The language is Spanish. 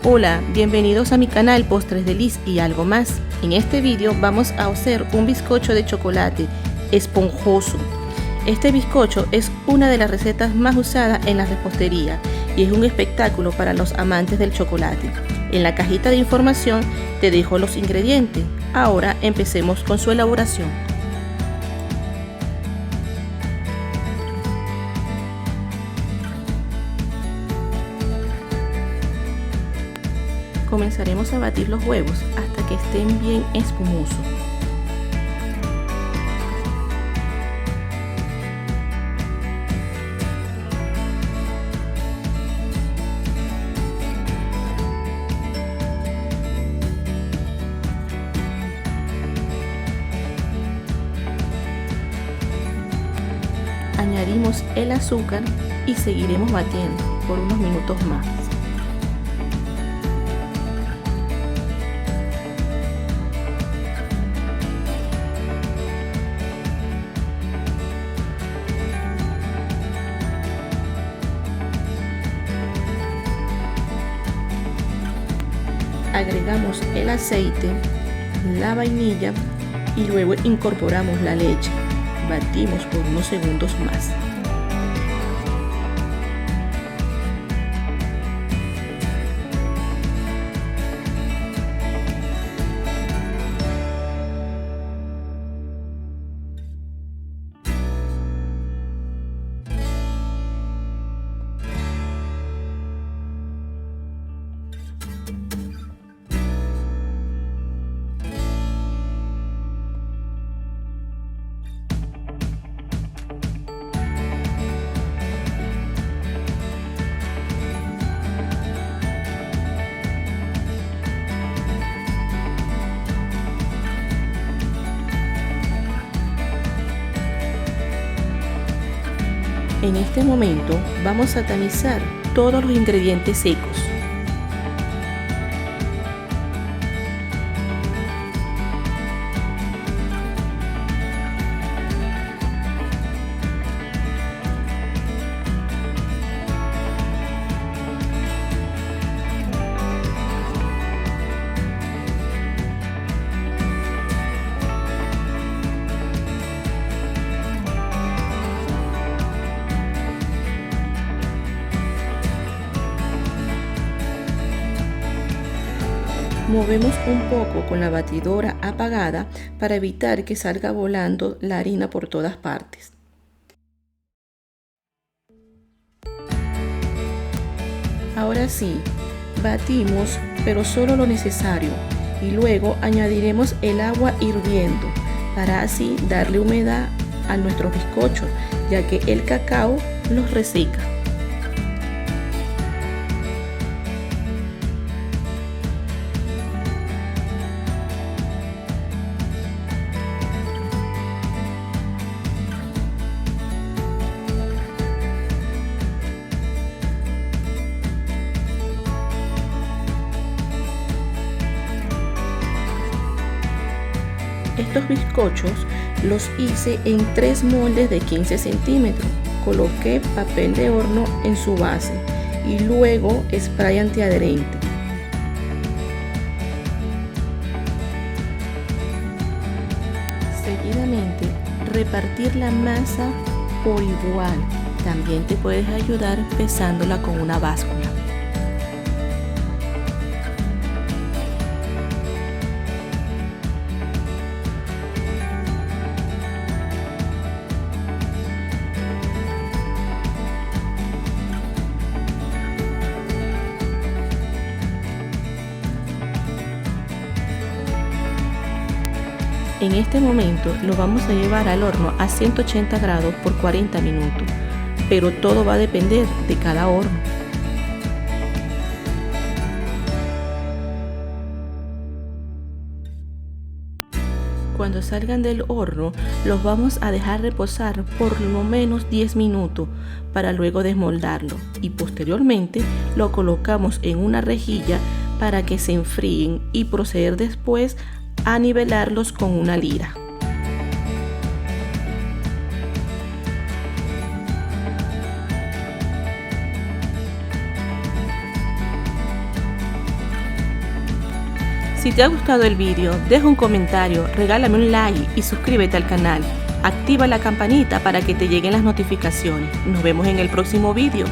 Hola, bienvenidos a mi canal Postres de Liz y algo más. En este vídeo vamos a hacer un bizcocho de chocolate esponjoso. Este bizcocho es una de las recetas más usadas en la repostería y es un espectáculo para los amantes del chocolate. En la cajita de información te dejo los ingredientes. Ahora empecemos con su elaboración. Comenzaremos a batir los huevos hasta que estén bien espumosos. Añadimos el azúcar y seguiremos batiendo por unos minutos más. Agregamos el aceite, la vainilla y luego incorporamos la leche. Batimos por unos segundos más. En este momento vamos a tamizar todos los ingredientes secos. Movemos un poco con la batidora apagada para evitar que salga volando la harina por todas partes. Ahora sí, batimos pero solo lo necesario y luego añadiremos el agua hirviendo para así darle humedad a nuestros bizcochos, ya que el cacao los reseca. Estos bizcochos los hice en 3 moldes de 15 centímetros. Coloqué papel de horno en su base y luego spray antiadherente. Seguidamente, repartir la masa por igual. También te puedes ayudar pesándola con una báscula. En este momento lo vamos a llevar al horno a 180 grados por 40 minutos, pero todo va a depender de cada horno. Cuando salgan del horno, los vamos a dejar reposar por lo menos 10 minutos para luego desmoldarlo y posteriormente lo colocamos en una rejilla para que se enfríen y proceder después a nivelarlos con una lira. Si te ha gustado el vídeo, deja un comentario, regálame un like y suscríbete al canal. Activa la campanita para que te lleguen las notificaciones. Nos vemos en el próximo vídeo.